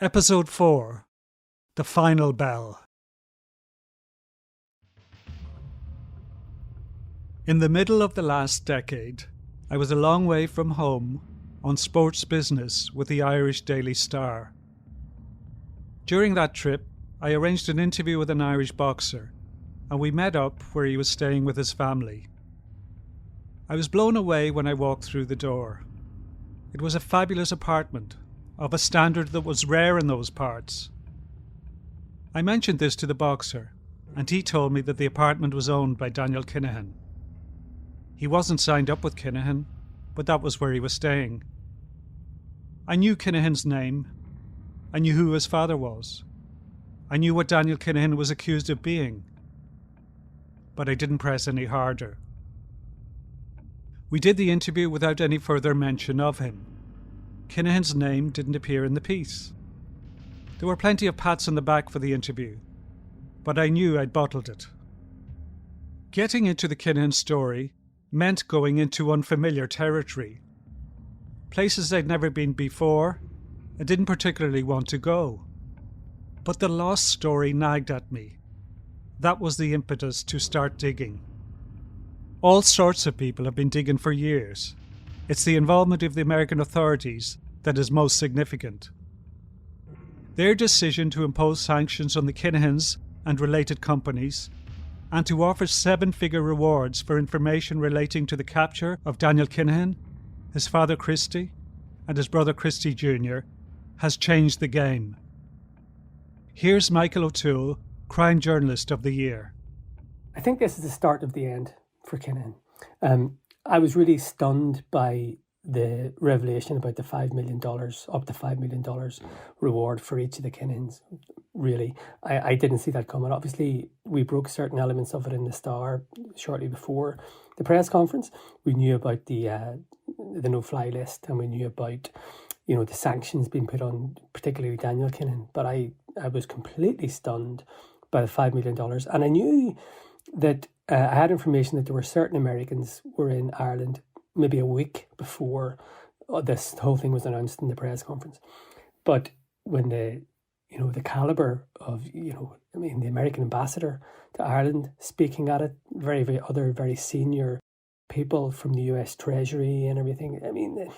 Episode 4 The Final Bell. In the middle of the last decade, I was a long way from home on sports business with the Irish Daily Star. During that trip, I arranged an interview with an Irish boxer, and we met up where he was staying with his family. I was blown away when I walked through the door. It was a fabulous apartment, of a standard that was rare in those parts. I mentioned this to the boxer, and he told me that the apartment was owned by Daniel Kinahan. He wasn't signed up with Kinnahan, but that was where he was staying. I knew Kinahan's name. I knew who his father was. I knew what Daniel Kinahan was accused of being. But I didn't press any harder. We did the interview without any further mention of him. Kinahan's name didn't appear in the piece. There were plenty of pats on the back for the interview, but I knew I'd bottled it. Getting into the Kinahan story meant going into unfamiliar territory, places I'd never been before and didn't particularly want to go. But the lost story nagged at me. That was the impetus to start digging. All sorts of people have been digging for years. It's the involvement of the American authorities that is most significant. Their decision to impose sanctions on the Kinahans and related companies, and to offer 7-figure rewards for information relating to the capture of Daniel Kinahan, his father Christie, and his brother Christie Jr., has changed the game. Here's Michael OToole, Crime Journalist of the Year. I think this is the start of the end for Kinnahan. I was really stunned by the revelation about the $5 million, up to $5 million reward for each of the Kinahans. Really, I didn't see that coming. Obviously, we broke certain elements of it in the Star shortly before the press conference. We knew about the no-fly list, and we knew about the sanctions being put on, particularly Daniel Kinahan. But I was completely stunned by the $5 million, and I knew that I had information that there were certain Americans were in Ireland maybe a week before this whole thing was announced in the press conference. But when the caliber of, the American ambassador to Ireland speaking at it, very other very senior people from the US Treasury and everything. I mean,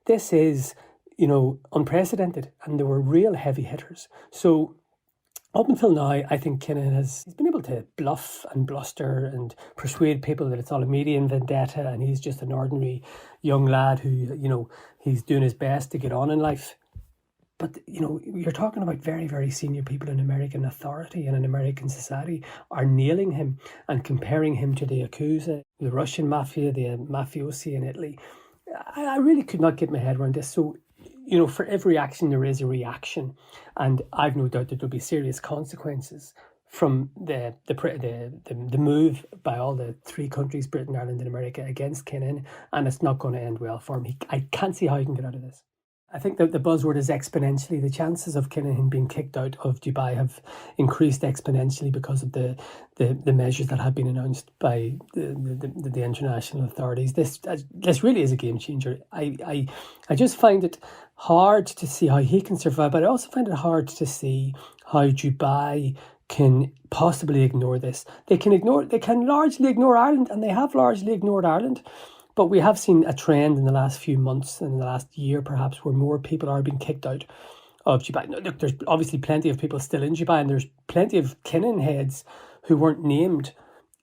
this is, unprecedented, and there were real heavy hitters. So up until now, I think Kinnahan he's been able to bluff and bluster and persuade people that it's all a Median vendetta and he's just an ordinary young lad who, he's doing his best to get on in life. But, you're talking about very, very senior people in American authority and in American society are nailing him and comparing him to the Yakuza, the Russian mafia, the mafiosi in Italy. I really could not get my head around this. So, for every action, there is a reaction. And I've no doubt that there'll be serious consequences from the move by all the three countries, Britain, Ireland and America, against Kinnahan. And it's not going to end well for him. I can't see how he can get out of this. I think that the buzzword is exponentially. The chances of Kinnahan being kicked out of Dubai have increased exponentially because of the measures that have been announced by the international authorities. This really is a game changer. I just find it hard to see how he can survive, but I also find it hard to see how Dubai can possibly ignore this. They can largely ignore Ireland, and they have largely ignored Ireland. But we have seen a trend in the last few months, in the last year perhaps, where more people are being kicked out of Dubai. Now, look, there's obviously plenty of people still in Dubai, and there's plenty of Kinnahan heads who weren't named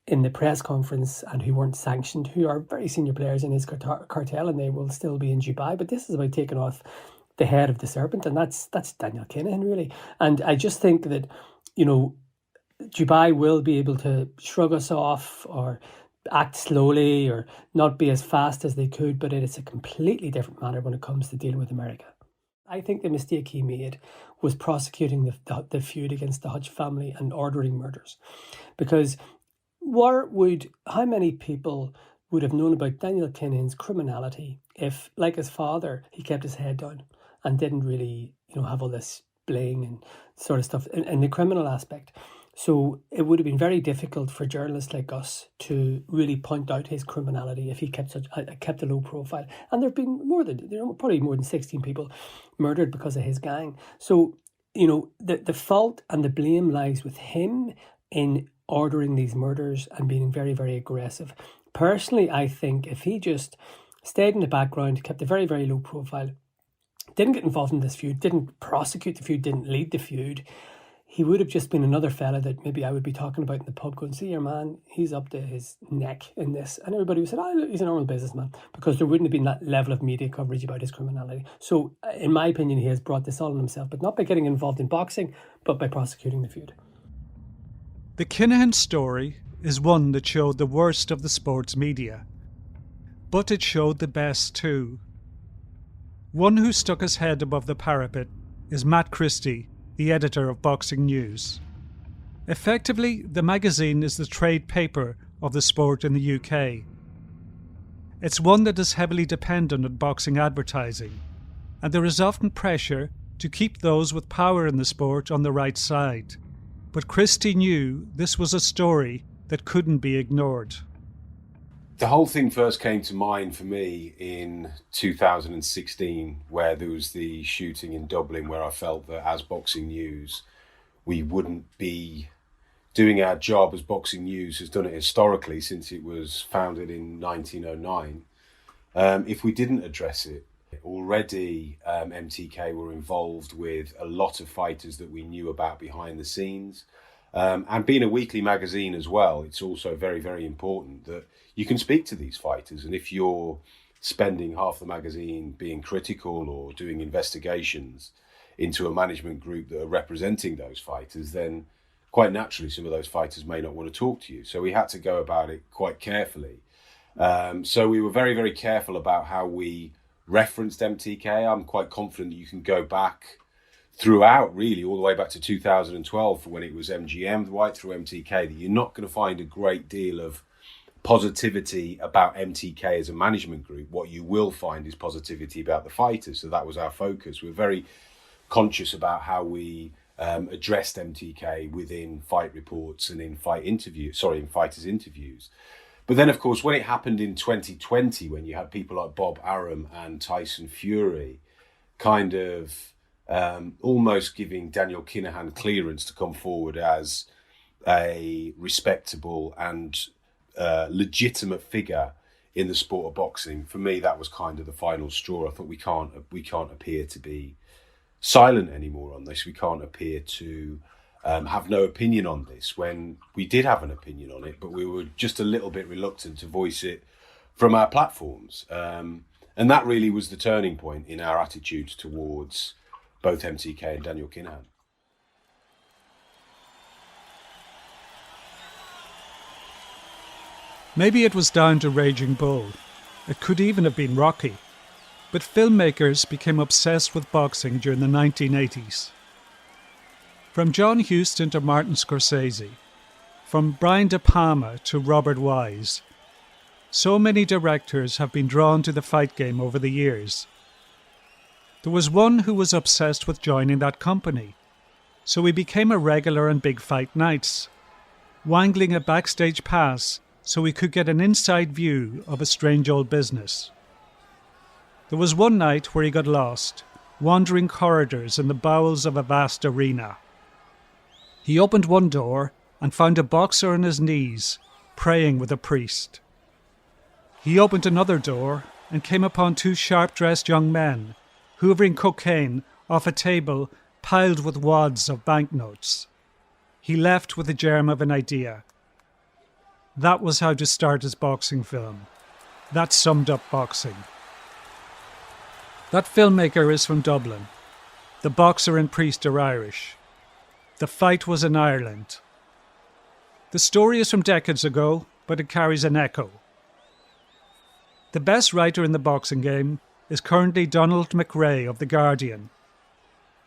in the press conference and who weren't sanctioned, who are very senior players in his cartel, and they will still be in Dubai. But this is about taking off the head of the serpent, and that's Daniel Kinahan, really. And I just think that, Dubai will be able to shrug us off or act slowly or not be as fast as they could, but it is a completely different matter when it comes to dealing with America. I think the mistake he made was prosecuting the feud against the Hutch family and ordering murders, because how many people would have known about Daniel Kinahan's criminality if, like his father, he kept his head down and didn't really have all this bling and sort of stuff in the criminal aspect. So it would have been very difficult for journalists like us to really point out his criminality if he kept a low profile. And there have been probably more than 16 people murdered because of his gang. So, the fault and the blame lies with him in ordering these murders and being very, very aggressive. Personally, I think if he just stayed in the background, kept a very, very low profile, didn't get involved in this feud, didn't prosecute the feud, didn't lead the feud, he would have just been another fella that maybe I would be talking about in the pub going, see your man, he's up to his neck in this. And everybody would say, he's a normal businessman, because there wouldn't have been that level of media coverage about his criminality. So in my opinion, he has brought this all on himself, but not by getting involved in boxing, but by prosecuting the feud. The Kinnahan story is one that showed the worst of the sports media, but it showed the best too. One who stuck his head above the parapet is Matt Christie, the editor of Boxing News. Effectively, the magazine is the trade paper of the sport in the UK. It's one that is heavily dependent on boxing advertising, and there is often pressure to keep those with power in the sport on the right side. But Christie knew this was a story that couldn't be ignored. The whole thing first came to mind for me in 2016, where there was the shooting in Dublin, where I felt that as Boxing News, we wouldn't be doing our job as Boxing News has done it historically since it was founded in 1909, if we didn't address it. Already, MTK were involved with a lot of fighters that we knew about behind the scenes. And being a weekly magazine as well, it's also very, very important that you can speak to these fighters. And if you're spending half the magazine being critical or doing investigations into a management group that are representing those fighters, then quite naturally some of those fighters may not want to talk to you. So we had to go about it quite carefully. So we were very, very careful about how we referenced MTK. I'm quite confident that you can go back throughout, really, all the way back to 2012 for when it was MGM, right through MTK, that you're not going to find a great deal of positivity about MTK as a management group. What you will find is positivity about the fighters. So that was our focus. We're very conscious about how we addressed MTK within fight reports and in fighters' interviews. But then, of course, when it happened in 2020, when you had people like Bob Arum and Tyson Fury kind of almost giving Daniel Kinahan clearance to come forward as a respectable and legitimate figure in the sport of boxing, for me, that was kind of the final straw. I thought we can't appear to be silent anymore on this. We can't appear to have no opinion on this, when we did have an opinion on it, but we were just a little bit reluctant to voice it from our platforms. And that really was the turning point in our attitude towards both MTK and Daniel Kinahan. Maybe it was down to Raging Bull. It could even have been Rocky. But filmmakers became obsessed with boxing during the 1980s. From John Huston to Martin Scorsese, from Brian De Palma to Robert Wise, so many directors have been drawn to the fight game over the years. There was one who was obsessed with joining that company, so he became a regular on big fight nights, wangling a backstage pass so he could get an inside view of a strange old business. There was one night where he got lost, wandering corridors in the bowels of a vast arena. He opened one door and found a boxer on his knees, praying with a priest. He opened another door and came upon two sharp-dressed young men, hoovering cocaine off a table piled with wads of banknotes. He left with the germ of an idea. That was how to start his boxing film. That summed up boxing. That filmmaker is from Dublin. The boxer and priest are Irish. The fight was in Ireland. The story is from decades ago, but it carries an echo. The best writer in the boxing game is currently Donald McRae of The Guardian.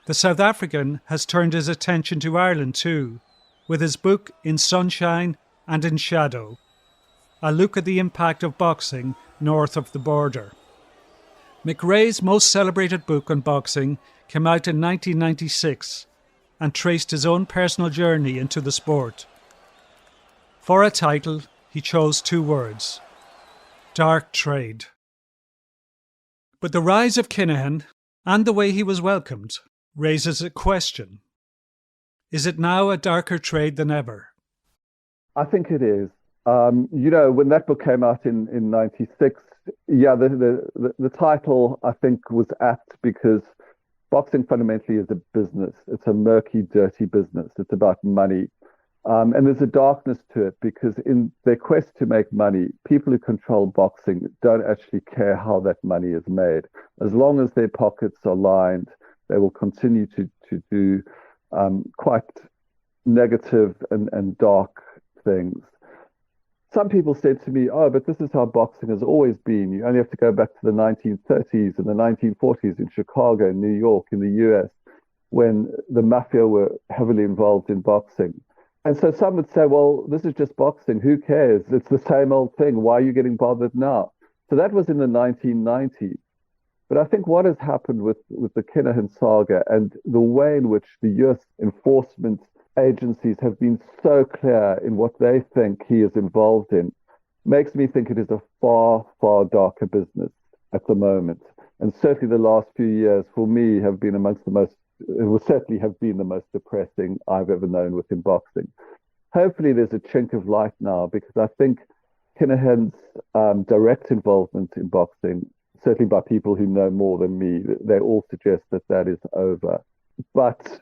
The South African has turned his attention to Ireland too, with his book In Sunshine and in Shadow, a look at the impact of boxing north of the border. McRae's most celebrated book on boxing came out in 1996, and traced his own personal journey into the sport. For a title, he chose 2 words: dark trade. But the rise of Kinnahan and the way he was welcomed raises a question. Is it now a darker trade than ever? I think it is. When that book came out in 96, the title, I think, was apt because boxing fundamentally is a business. It's a murky, dirty business. It's about money. And there's a darkness to it because in their quest to make money, people who control boxing don't actually care how that money is made. As long as their pockets are lined, they will continue to do quite negative and dark things. Some people said to me, oh, but this is how boxing has always been. You only have to go back to the 1930s and the 1940s in Chicago, in New York, in the US, when the mafia were heavily involved in boxing. And so some would say, well, this is just boxing. Who cares? It's the same old thing. Why are you getting bothered now? So that was in the 1990s. But I think what has happened with the Kinnahan saga and the way in which the US enforcement agencies have been so clear in what they think he is involved in makes me think it is a far, far darker business at the moment. And certainly the last few years for me have been it will certainly have been the most depressing I've ever known within boxing. Hopefully there's a chink of light now because I think Kinahan's direct involvement in boxing, certainly by people who know more than me, they all suggest that is over. But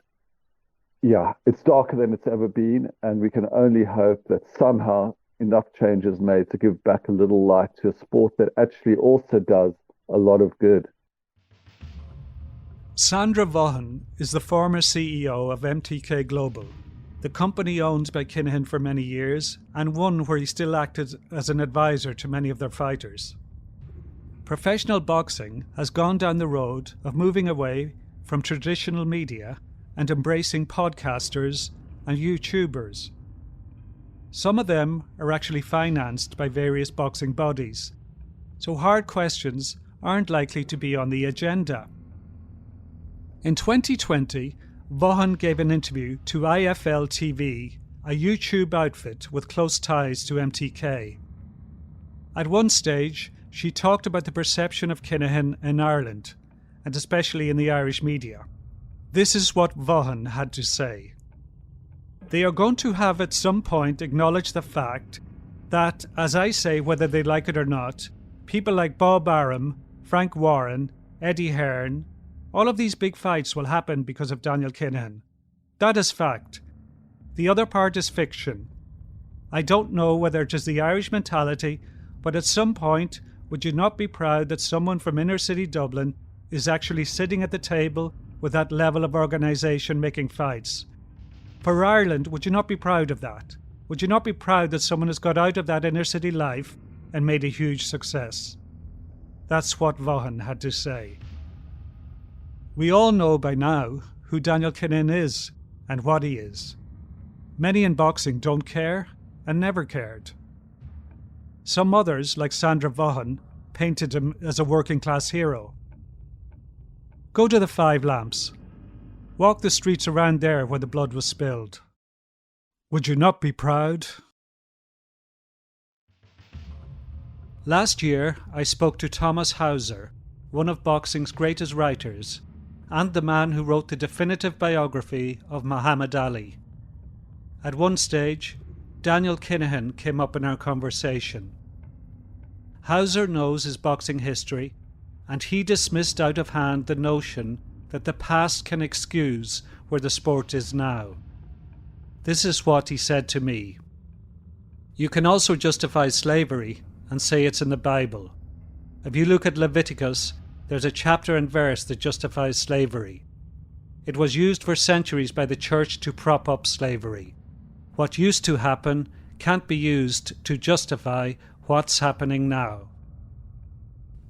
yeah, it's darker than it's ever been, and we can only hope that somehow enough change is made to give back a little light to a sport that actually also does a lot of good. Sandra Vaughan is the former CEO of MTK Global, the company owned by Kinnahan for many years and one where he still acted as an advisor to many of their fighters. Professional boxing has gone down the road of moving away from traditional media and embracing podcasters and YouTubers. Some of them are actually financed by various boxing bodies, so hard questions aren't likely to be on the agenda. In 2020, Vaughan gave an interview to IFL TV, a YouTube outfit with close ties to MTK. At one stage, she talked about the perception of Kinnahan in Ireland, and especially in the Irish media. This is what Vaughan had to say. They are going to have at some point acknowledged the fact that, as I say, whether they like it or not, people like Bob Arum, Frank Warren, Eddie Hearn, all of these big fights will happen because of Daniel Kinahan. That is fact. The other part is fiction. I don't know whether it is the Irish mentality, but at some point, would you not be proud that someone from inner city Dublin is actually sitting at the table with that level of organisation making fights? For Ireland, would you not be proud of that? Would you not be proud that someone has got out of that inner city life and made a huge success? That's what Vaughan had to say. We all know by now who Daniel Kinahan is and what he is. Many in boxing don't care and never cared. Some others, like Sandra Vaughan, painted him as a working class hero. Go to the Five Lamps. Walk the streets around there where the blood was spilled. Would you not be proud? Last year, I spoke to Thomas Hauser, one of boxing's greatest writers, and the man who wrote the definitive biography of Muhammad Ali. At one stage, Daniel Kinahan came up in our conversation. Hauser knows his boxing history, and he dismissed out of hand the notion that the past can excuse where the sport is now. This is what he said to me. You can also justify slavery and say it's in the Bible. If you look at Leviticus, there's a chapter and verse that justifies slavery. It was used for centuries by the church to prop up slavery. What used to happen can't be used to justify what's happening now.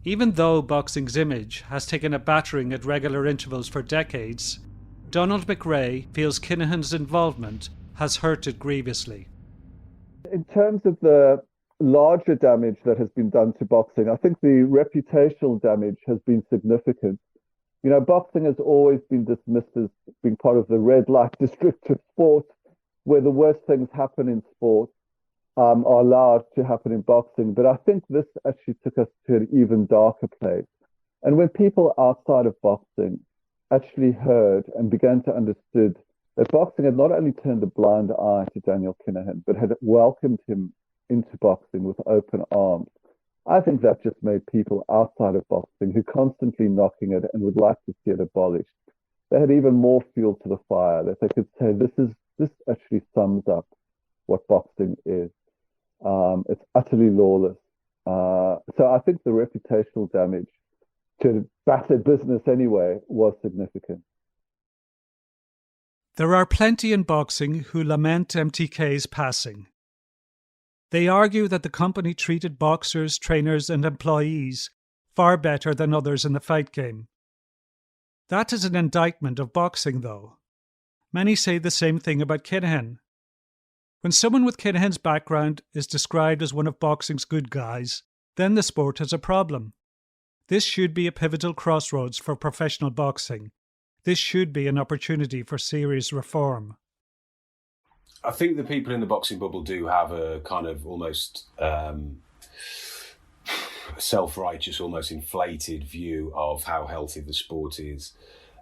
Even though boxing's image has taken a battering at regular intervals for decades, Donald McRae feels Kinahan's involvement has hurt it grievously. In terms of the larger damage that has been done to boxing, I think the reputational damage has been significant. Boxing has always been dismissed as being part of the red light district of sport, where the worst things happen in sport are allowed to happen in boxing. But I think this actually took us to an even darker place. And when people outside of boxing actually heard and began to understood that boxing had not only turned a blind eye to Daniel Kinahan, but had welcomed him into boxing with open arms, I think that just made people outside of boxing who constantly knocking it and would like to see it abolished, they had even more fuel to the fire, that they could say, this actually sums up what boxing is. It's utterly lawless. So I think the reputational damage to battered business anyway was significant. There are plenty in boxing who lament MTK's passing. They argue that the company treated boxers, trainers and employees far better than others in the fight game. That is an indictment of boxing, though. Many say the same thing about Kinnahan. When someone with Kinahan's background is described as one of boxing's good guys, then the sport has a problem. This should be a pivotal crossroads for professional boxing. This should be an opportunity for serious reform. I think the people in the boxing bubble do have a kind of almost self-righteous, almost inflated view of how healthy the sport is.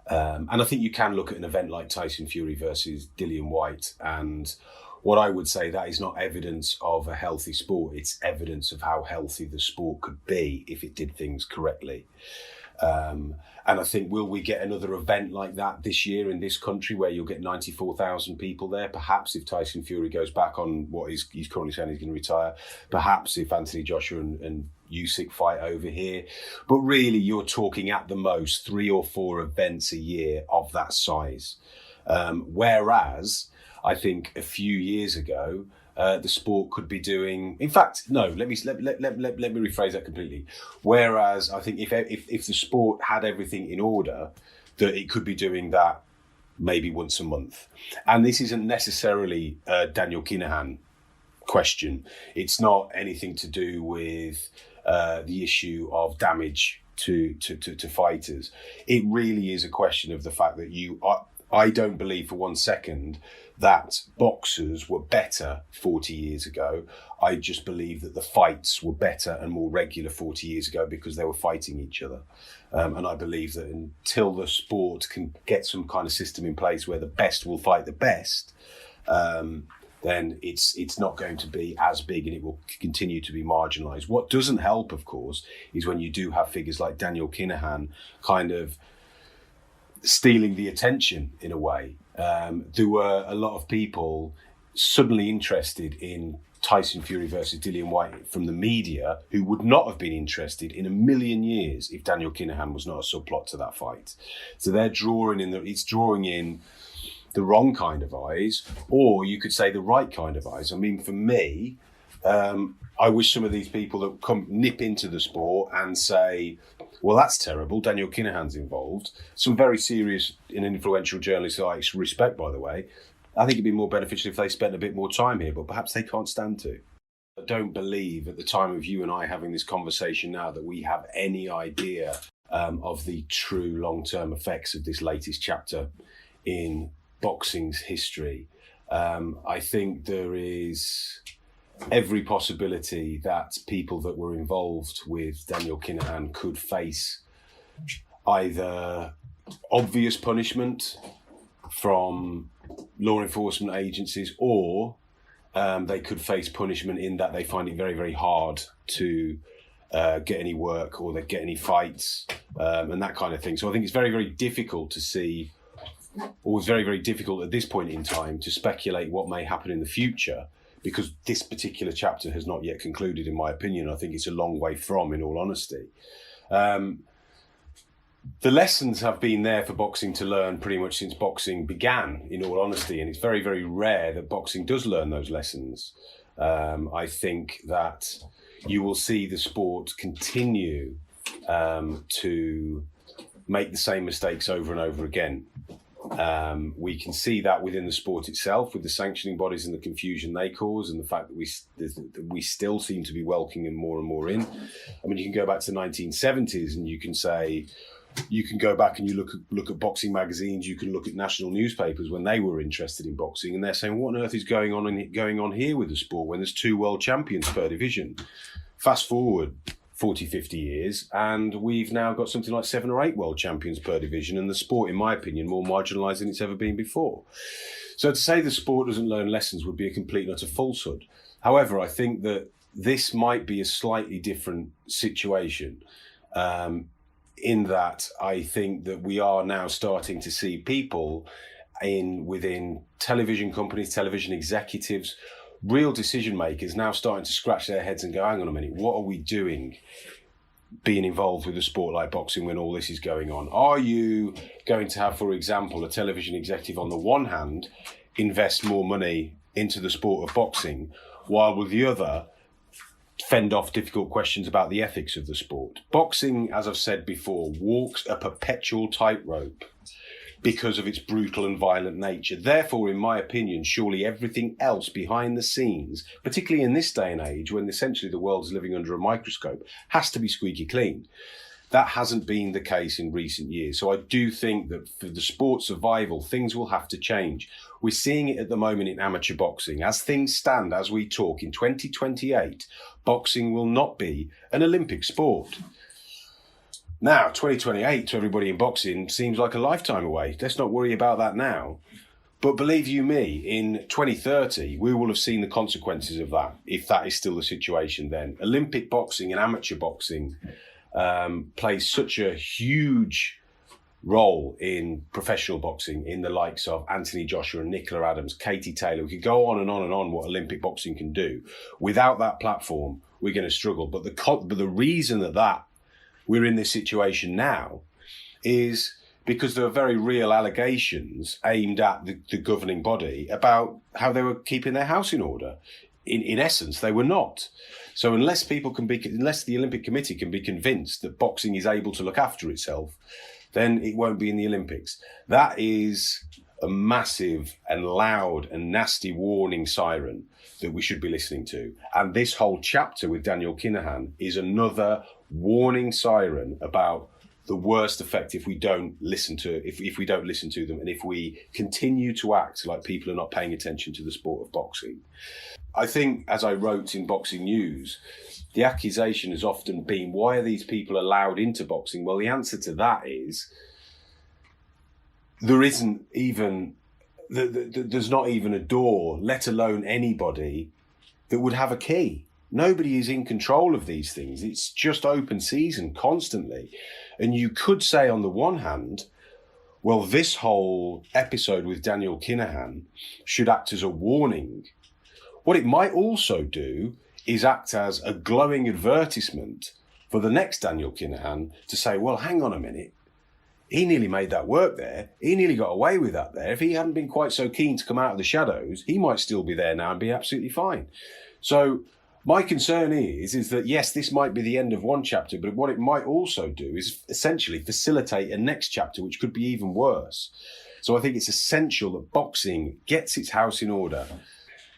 And I think you can look at an event like Tyson Fury versus Dillian Whyte, and what I would say, that is not evidence of a healthy sport. It's evidence of how healthy the sport could be if it did things correctly. And I think, will we get another event like that this year in this country where you'll get 94,000 people there? Perhaps if Tyson Fury goes back on what he's currently saying he's going to retire. Perhaps if Anthony Joshua and Usyk fight over here. But really, you're talking at the most 3 or 4 events a year of that size. Whereas I think a few years ago, the sport could be doing. In fact, no. Let me rephrase that completely. Whereas I think if the sport had everything in order, that it could be doing that maybe once a month. And this isn't necessarily a Daniel Kinahan question. It's not anything to do with the issue of damage to fighters. It really is a question of the fact that I don't believe for one second that boxers were better 40 years ago. I just believe that the fights were better and more regular 40 years ago because they were fighting each other. And I believe that until the sport can get some kind of system in place where the best will fight the best, then it's not going to be as big and it will continue to be marginalised. What doesn't help, of course, is when you do have figures like Daniel Kinahan kind of stealing the attention in a way. There were a lot of people suddenly interested in Tyson Fury versus Dillian Whyte from the media who would not have been interested in a million years if Daniel Kinahan was not a subplot to that fight. So they're drawing in the wrong kind of eyes, or you could say the right kind of eyes. I mean, for me, I wish some of these people that come nip into the sport and say, well, that's terrible, Daniel Kinahan's involved. Some very serious and influential journalists who I respect, by the way. I think it'd be more beneficial if they spent a bit more time here, but perhaps they can't stand to. I don't believe at the time of you and I having this conversation now that we have any idea of the true long-term effects of this latest chapter in boxing's history. I think there is every possibility that people that were involved with Daniel Kinahan could face either obvious punishment from law enforcement agencies, or they could face punishment in that they find it very, very hard to get any work or they get any fights and that kind of thing. So I think it's very, very difficult to see, or it's very, very difficult at this point in time to speculate what may happen in the future, because this particular chapter has not yet concluded, in my opinion. I think it's a long way from, in all honesty. The lessons have been there for boxing to learn pretty much since boxing began, in all honesty, and it's very, very rare that boxing does learn those lessons. I think that you will see the sport continue to make the same mistakes over and over again. We can see that within the sport itself, with the sanctioning bodies and the confusion they cause, and the fact that we still seem to be welcoming more and more in. I mean, you can go back to the 1970s and you can say, You can go back and you look at boxing magazines. You can look at national newspapers when they were interested in boxing, and they're saying, "What on earth is going on here with the sport when there's 2 world champions per division?" Fast forward 40, 50 years, and we've now got something like 7 or 8 world champions per division, and the sport, in my opinion, more marginalised than it's ever been before. So to say the sport doesn't learn lessons would be a complete and utter falsehood. However, I think that this might be a slightly different situation, in that I think that we are now starting to see people within television companies, television executives, real decision makers now starting to scratch their heads and go, hang on a minute, what are we doing being involved with a sport like boxing when all this is going on? Are you going to have, for example, a television executive on the one hand invest more money into the sport of boxing, while with the other fend off difficult questions about the ethics of the sport? Boxing, as I've said before, walks a perpetual tightrope because of its brutal and violent nature. Therefore, in my opinion, surely everything else behind the scenes, particularly in this day and age when essentially the world is living under a microscope, has to be squeaky clean. That hasn't been the case in recent years. So I do think that for the sport's survival, things will have to change. We're seeing it at the moment in amateur boxing. As things stand, as we talk, in 2028, boxing will not be an Olympic sport. Now, 2028 to everybody in boxing seems like a lifetime away. Let's not worry about that now. But believe you me, in 2030, we will have seen the consequences of that, if that is still the situation then. Olympic boxing and amateur boxing plays such a huge role in professional boxing, in the likes of Anthony Joshua and Nicola Adams, Katie Taylor. We could go on and on and on what Olympic boxing can do. Without that platform, we're going to struggle. But the reason that we're in this situation now is because there are very real allegations aimed at the governing body about how they were keeping their house in order. In essence, they were not. So unless the Olympic Committee can be convinced that boxing is able to look after itself, then it won't be in the Olympics. That is a massive and loud and nasty warning siren that we should be listening to. And this whole chapter with Daniel Kinahan is another warning siren about the worst effect if we don't listen to them, and if we continue to act like people are not paying attention to the sport of boxing. I think, as I wrote in Boxing News, the accusation has often been, why are these people allowed into boxing? Well, the answer to that is there's not even a door, let alone anybody that would have a key. Nobody is in control of these things. It's just open season constantly. And you could say on the one hand, well, this whole episode with Daniel Kinahan should act as a warning. What it might also do is act as a glowing advertisement for the next Daniel Kinahan to say, well, hang on a minute. He nearly made that work there. He nearly got away with that there. If he hadn't been quite so keen to come out of the shadows, he might still be there now and be absolutely fine. So my concern is that, yes, this might be the end of one chapter, but what it might also do is essentially facilitate a next chapter, which could be even worse. So I think it's essential that boxing gets its house in order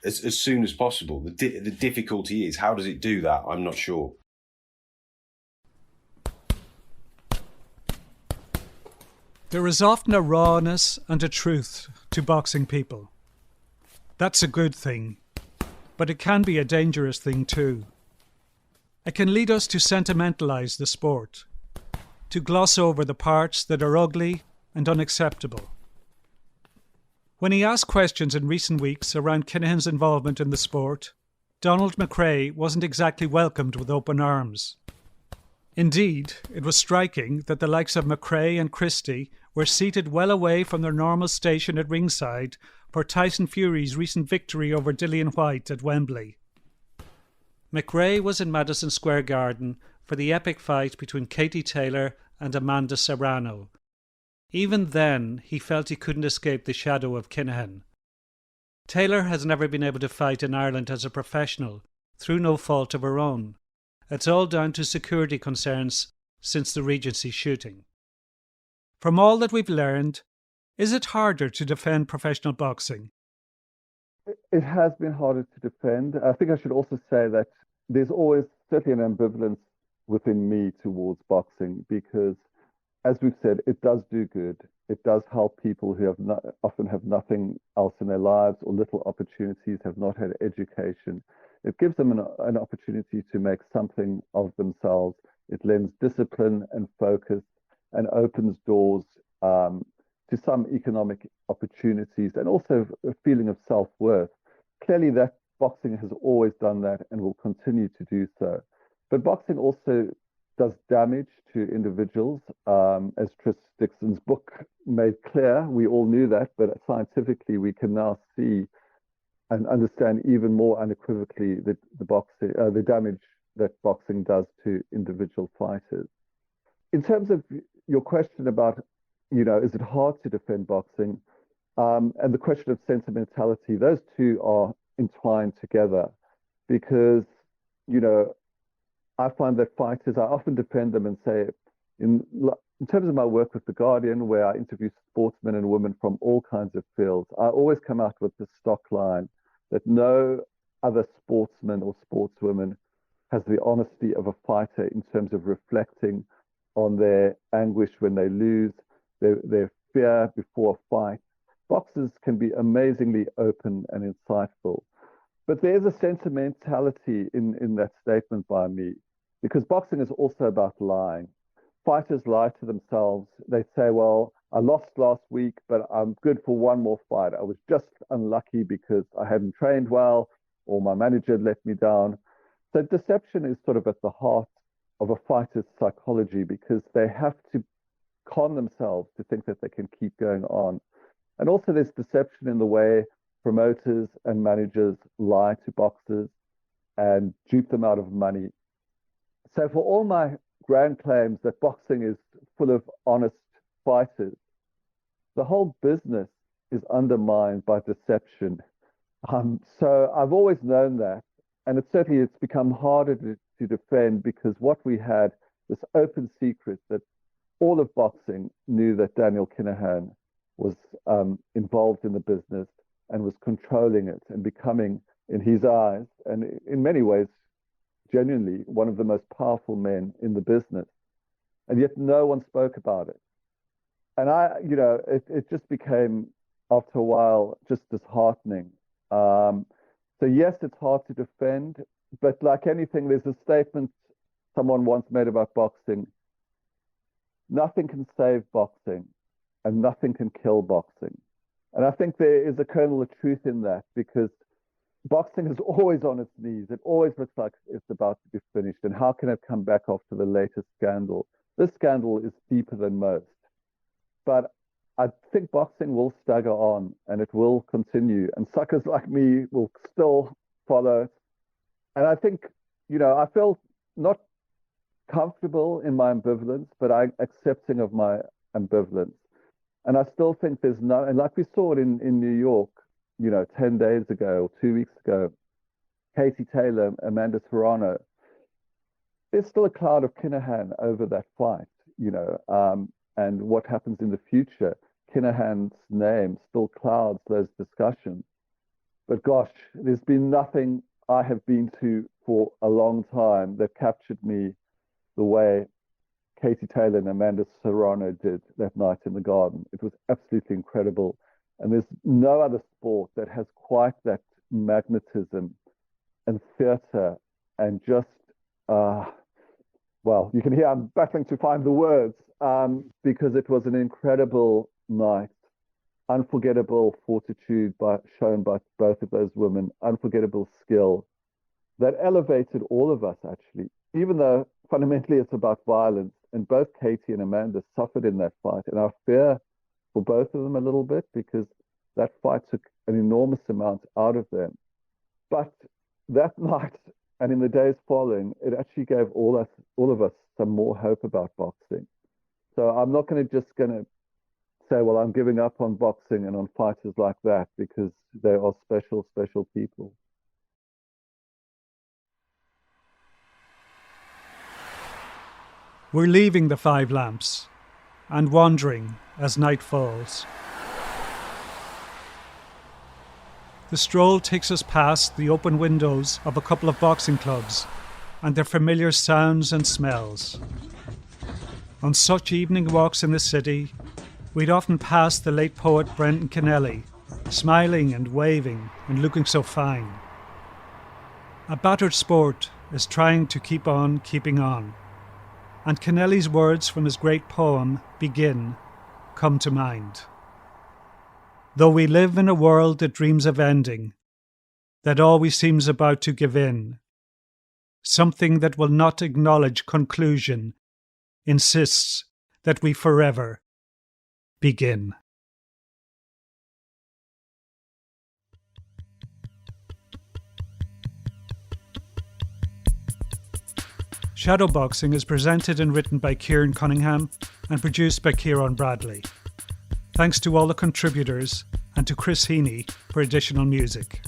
as soon as possible. The difficulty is, how does it do that? I'm not sure. There is often a rawness and a truth to boxing people. That's a good thing, but it can be a dangerous thing too. It can lead us to sentimentalise the sport, to gloss over the parts that are ugly and unacceptable. When he asked questions in recent weeks around Kinahan's involvement in the sport, Donald McRae wasn't exactly welcomed with open arms. Indeed, it was striking that the likes of McRae and Christie were seated well away from their normal station at ringside for Tyson Fury's recent victory over Dillian Whyte at Wembley. McRae was in Madison Square Garden for the epic fight between Katie Taylor and Amanda Serrano. Even then, he felt he couldn't escape the shadow of Kinnahan. Taylor has never been able to fight in Ireland as a professional, through no fault of her own. It's all down to security concerns since the Regency shooting. From all that we've learned, is it harder to defend professional boxing? It has been harder to defend. I think I should also say that there's always certainly an ambivalence within me towards boxing, because as we've said, it does do good. It does help people who often have nothing else in their lives or little opportunities, have not had education. It gives them an opportunity to make something of themselves. It lends discipline and focus and opens doors to some economic opportunities and also a feeling of self-worth. Clearly, that boxing has always done that and will continue to do so. But boxing also does damage to individuals, as Tris Dixon's book made clear. We all knew that, but scientifically we can now see and understand even more unequivocally the damage that boxing does to individual fighters. In terms of your question about, is it hard to defend boxing, and the question of sentimentality, those two are entwined together because, I find that fighters, I often defend them and say, in terms of my work with The Guardian, where I interview sportsmen and women from all kinds of fields, I always come out with the stock line that no other sportsman or sportswoman has the honesty of a fighter in terms of reflecting on their anguish when they lose, their fear before a fight. Boxers can be amazingly open and insightful. But there's a sentimentality in that statement by me, because boxing is also about lying. Fighters lie to themselves. They say, well, I lost last week, but I'm good for one more fight. I was just unlucky because I hadn't trained well, or my manager let me down. So deception is sort of at the heart of a fighter's psychology, because they have to con themselves to think that they can keep going on. And also there's deception in the way promoters and managers lie to boxers and dupe them out of money. So for all my grand claims that boxing is full of honest fighters, the whole business is undermined by deception. So I've always known that, and it's become harder to defend, because what we had, this open secret that all of boxing knew that Daniel Kinahan was involved in the business and was controlling it and becoming, in his eyes, and in many ways, genuinely one of the most powerful men in the business. And yet no one spoke about it. And it just became, after a while, just disheartening. So yes, it's hard to defend, but like anything, there's a statement someone once made about boxing: nothing can save boxing and nothing can kill boxing. And I think there is a kernel of truth in that, because boxing is always on its knees. It always looks like it's about to be finished. And how can it come back after the latest scandal? This scandal is deeper than most. But I think boxing will stagger on, and it will continue. And suckers like me will still follow. And I think, I feel not comfortable in my ambivalence, but I'm accepting of my ambivalence. And I still think and like we saw it in New York, 10 days ago or 2 weeks ago, Katie Taylor, Amanda Serrano, there's still a cloud of Kinnahan over that fight, and what happens in the future. Kinahan's name still clouds those discussions. But gosh, there's been nothing I have been to for a long time that captured me the way Katie Taylor and Amanda Serrano did that night in the Garden. It was absolutely incredible. And there's no other sport that has quite that magnetism and theatre and just, well, you can hear I'm battling to find the words, because it was an incredible night. Unforgettable fortitude shown by both of those women, unforgettable skill that elevated all of us, actually, even though fundamentally it's about violence. And both Katie and Amanda suffered in that fight. And I fear for both of them a little bit, because that fight took an enormous amount out of them. But that night and in the days following, it actually gave all of us some more hope about boxing. So I'm not going to say, well, I'm giving up on boxing and on fighters like that, because they are special, special people. We're leaving the Five Lamps and wandering as night falls. The stroll takes us past the open windows of a couple of boxing clubs and their familiar sounds and smells. On such evening walks in the city, we'd often pass the late poet Brendan Kennelly, smiling and waving and looking so fine. A battered sport is trying to keep on keeping on, and Kennelly's words from his great poem, Begin, come to mind. Though we live in a world that dreams of ending, that always seems about to give in, something that will not acknowledge conclusion insists that we forever begin. Shadowboxing is presented and written by Kieran Cunningham and produced by Kieran Bradley. Thanks to all the contributors and to Chris Heaney for additional music.